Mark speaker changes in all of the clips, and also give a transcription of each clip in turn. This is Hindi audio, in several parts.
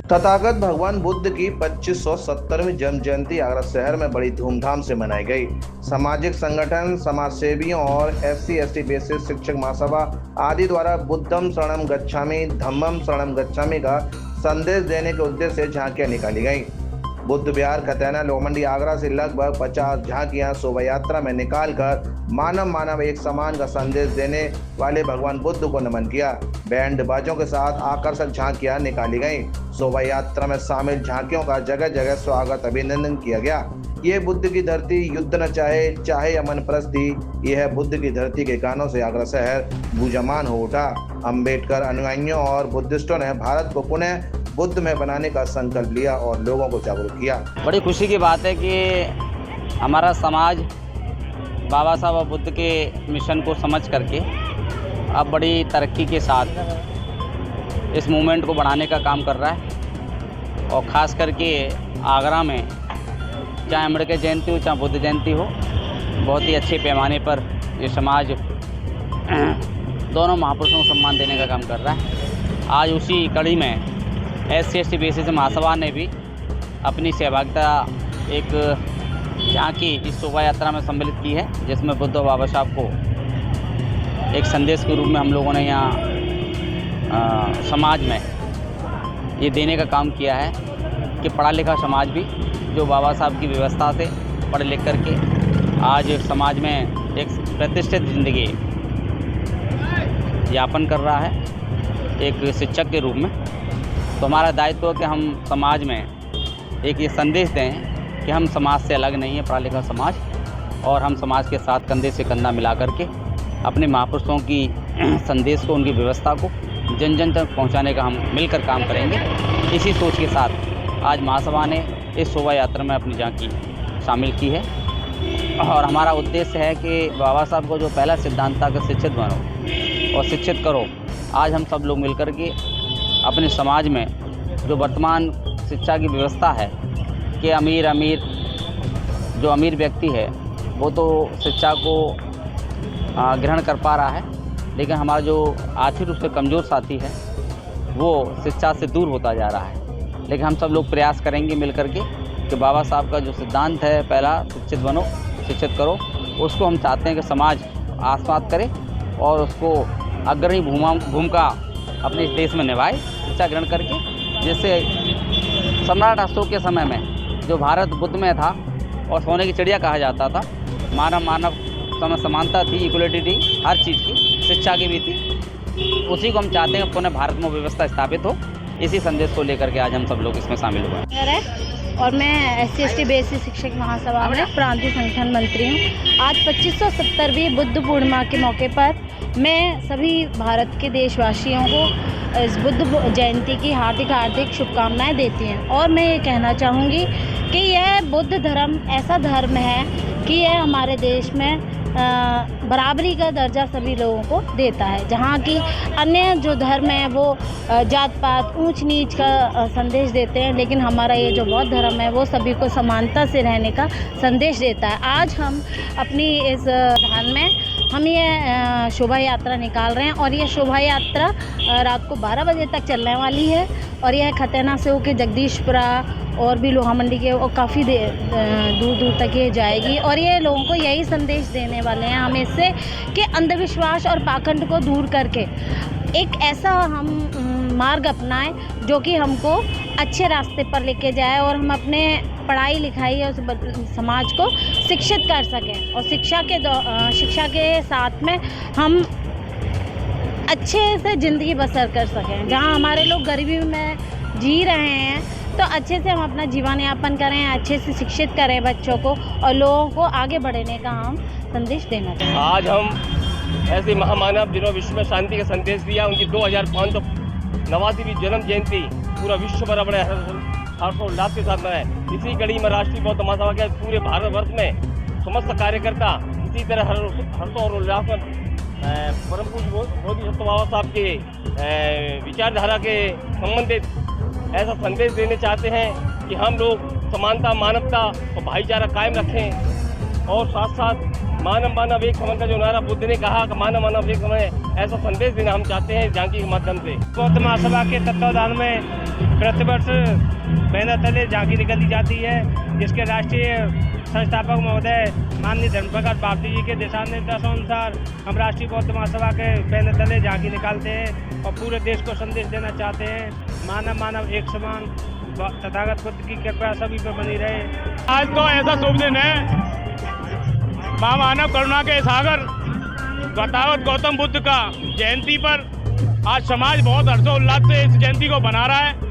Speaker 1: तथागत भगवान बुद्ध की 2570वीं जन्म जयंती आगरा शहर में बड़ी धूमधाम से मनाई गई। सामाजिक संगठन, समाजसेवियों और SC/ST बेसिस शिक्षक महासभा आदि द्वारा बुद्धम शरणम गच्छामि, धम्मम शरणम गच्छामि का संदेश देने के उद्देश्य से झांकियां निकाली गईं। बुद्ध विहार खतैना लोहमंडी आगरा से लगभग 50 झांकियां शोभा यात्रा में निकालकर मानव एक समान का संदेश देने वाले भगवान बुद्ध को नमन किया। बैंड बाजों के साथ आकर्षक झांकियां निकाली गईं। शोभा यात्रा में शामिल झांकियों का जगह जगह स्वागत अभिनंदन किया गया। ये बुद्ध की धरती, युद्ध न चाहे अमन प्रस्ती, यह बुद्ध की धरती के गानों से आगरा शहर गूंजमान हो उठा। अम्बेडकर अनुयायियों और बुद्धिस्टों ने भारत को पुनः बुद्ध में बनाने का संकल्प लिया और लोगों को जागरूक किया।
Speaker 2: बड़ी खुशी की बात है कि हमारा समाज बाबा साहब बुद्ध के मिशन को समझ करके अब बड़ी तरक्की के साथ इस मूवमेंट को बढ़ाने का काम कर रहा है। और ख़ास करके आगरा में चाहे अम्बेडकर जयंती हो चाहे बुद्ध जयंती हो, बहुत ही अच्छे पैमाने पर ये समाज दोनों महापुरुषों को सम्मान देने का काम कर रहा है। आज उसी कड़ी में SC/ST बेसिस महासभा ने भी अपनी सहभागिता एक झांकी इस शोभा यात्रा में सम्मिलित की है, जिसमें बुद्ध बाबा साहब को एक संदेश के रूप में हम लोगों ने यहाँ समाज में ये देने का काम किया है कि पढ़ा लिखा समाज भी जो बाबा साहब की व्यवस्था से पढ़ लिख करके आज समाज में एक प्रतिष्ठित जिंदगी यापन कर रहा है एक शिक्षक के रूप में। तो हमारा दायित्व है कि हम समाज में एक ये संदेश दें कि हम समाज से अलग नहीं है, पढ़ा लिखा समाज, और हम समाज के साथ कंधे से कंधा मिला करके अपने महापुरुषों की संदेश को, उनकी व्यवस्था को जन जन तक पहुंचाने का हम मिलकर काम करेंगे। इसी सोच के साथ आज महासभा ने इस शोभा यात्रा में अपनी झांकी शामिल की है। और हमारा उद्देश्य है कि बाबा साहब को जो पहला सिद्धांत था कि शिक्षित बनो और शिक्षित करो, आज हम सब लोग मिलकर के अपने समाज में जो वर्तमान शिक्षा की व्यवस्था है कि जो अमीर व्यक्ति है वो तो शिक्षा को ग्रहण कर पा रहा है, लेकिन हमारा जो आर्थिक रूप से कमज़ोर साथी है वो शिक्षा से दूर होता जा रहा है। लेकिन हम सब लोग प्रयास करेंगे मिलकर के कि बाबा साहब का जो सिद्धांत है पहला शिक्षित बनो शिक्षित करो, उसको हम चाहते हैं कि समाज आत्मसात करे और उसको अग्रणी भूमिका अपने इस देश में निभाए शिक्षा ग्रहण करके, जिससे सम्राट अशोक के समय में जो भारत बुद्ध में था और सोने की चिड़िया कहा जाता था, मानव समानता थी, इक्वलिटी थी, हर चीज़ की, शिक्षा की भी थी, उसी को हम चाहते हैं पुनः भारत में व्यवस्था स्थापित हो। इसी संदेश को लेकर के आज हम सब लोग इसमें शामिल हुए हैं।
Speaker 3: और मैं SC/ST बेसिस शिक्षक महासभा में प्रांतीय संगठन मंत्री हूँ। आज 2570वीं बुद्ध पूर्णिमा के मौके पर मैं सभी भारत के देशवासियों को इस बुद्ध जयंती की हार्दिक शुभकामनाएं देती हैं। और मैं ये कहना चाहूँगी कि यह बुद्ध धर्म ऐसा धर्म है कि यह हमारे देश में बराबरी का दर्जा सभी लोगों को देता है। जहाँ की अन्य जो धर्म है वो जात पात ऊंच नीच का संदेश देते हैं, लेकिन हमारा ये जो बौद्ध धर्म है वो सभी को समानता से रहने का संदेश देता है। आज हम अपनी इस धाम में हम ये शोभा यात्रा निकाल रहे हैं और ये शोभा यात्रा रात को 12 बजे तक चलने वाली है। और यह खतैना से होकर जगदीशपुरा और भी लोहामंडी के और काफ़ी दूर तक ये जाएगी। और ये लोगों को यही संदेश देने वाले हैं हम इससे कि अंधविश्वास और पाखंड को दूर करके एक ऐसा हम मार्ग अपनाएं जो कि हमको अच्छे रास्ते पर लेके जाए और हम अपने पढ़ाई लिखाई और समाज को शिक्षित कर सकें। और शिक्षा के साथ में हम अच्छे से ज़िंदगी बसर कर सकें। जहां हमारे लोग गरीबी में जी रहे हैं तो अच्छे से हम अपना जीवन यापन करें, अच्छे से शिक्षित करें बच्चों को और लोगों को आगे बढ़ने का हम संदेश देना चाहते हैं।
Speaker 4: आज हम ऐसे महामानव जिन्होंने विश्व में शांति का संदेश दिया, उनकी 2589वीं जन्म जयंती पूरा विश्व भर बड़े हर्षोल्लास के साथ मनाए। इसी कड़ी में राष्ट्रीय बौद्ध महासभा के पूरे भारतवर्ष में समस्त कार्यकर्ता इसी तरह हर्षों और उल्लास में परम पूज्य बोधिसत्व बाबा साहब के विचारधारा के संबंधित ऐसा संदेश देने चाहते हैं कि हम लोग समानता, मानवता और भाईचारा कायम रखें और साथ साथ मानव एक समान का जो नारा बुद्ध ने कहा कि मानव एक समान, ऐसा संदेश देना हम चाहते हैं झांकी के माध्यम से। बौद्ध महासभा के तत्वाधान में
Speaker 5: प्रतिवर्ष बैनर तले झांकी निकाली जाती है, जिसके राष्ट्रीय संस्थापक महोदय माननीय धर्मप्रकाश बापटी जी के दिशा निर्देशों अनुसार हम राष्ट्रीय बौद्ध महासभा के बैनर तले झांकी निकालते हैं और पूरे देश को संदेश देना चाहते हैं, मानव मानव एक समान, तथागत बुद्ध की कृपा सभी पर बनी रहे।
Speaker 6: आज तो ऐसा शुभ दिन है, महामानव करुणा के सागर तथागत गौतम बुद्ध का जयंती पर आज समाज बहुत हर्षोल्लास से इस जयंती को मना रहा है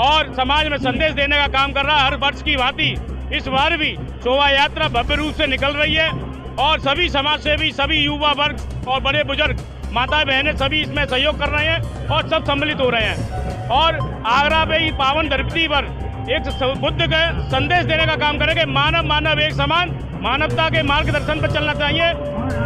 Speaker 6: और समाज में संदेश देने का काम कर रहा है। हर वर्ष की भांति इस बार भी शोभा यात्रा भव्य रूप से निकल रही है और सभी समाज सेवी, सभी युवा वर्ग और बड़े बुजुर्ग, माता बहनें सभी इसमें सहयोग कर रहे हैं और सब सम्मिलित हो रहे हैं और आगरा में ही पावन धरती पर एक बुद्ध के संदेश देने का काम करेंगे। मानव मानव एक समान, मानवता के मार्गदर्शन पर चलना चाहिए।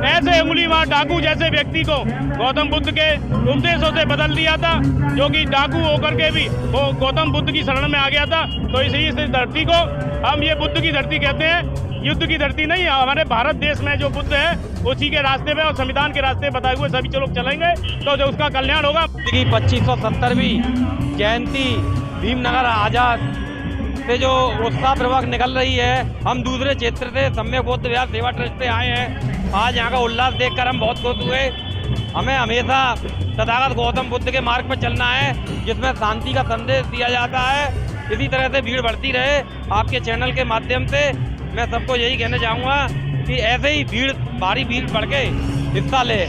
Speaker 6: ऐसे उंगली मार डाकू जैसे व्यक्ति को गौतम बुद्ध के उपदेशों से बदल दिया था, जो कि डाकू होकर के भी वो गौतम बुद्ध की शरण में आ गया था। तो इसी इस धरती को हम ये बुद्ध की धरती कहते हैं, युद्ध की धरती नहीं। हमारे भारत देश में जो बुद्ध है उसी के रास्ते में और संविधान के रास्ते बताए हुए सभी लोग चलेंगे तो जो उसका कल्याण होगा।
Speaker 2: 2570वीं जयंती भीमनगर आजाद से जो उत्साहपूर्वक निकल रही है, हम दूसरे क्षेत्र से सम्यक बौद्ध विहार सेवा ट्रस्ट से आए हैं। आज यहाँ का उल्लास देखकर हम बहुत खुश हुए। हमें हमेशा तथागत गौतम बुद्ध के मार्ग पर चलना है, जिसमें शांति का संदेश दिया जाता है। इसी तरह से भीड़ बढ़ती रहे। आपके चैनल के माध्यम से मैं सबको यही कहना चाहूँगा कि ऐसे ही भारी भीड़ बढ़ के हिस्सा ले।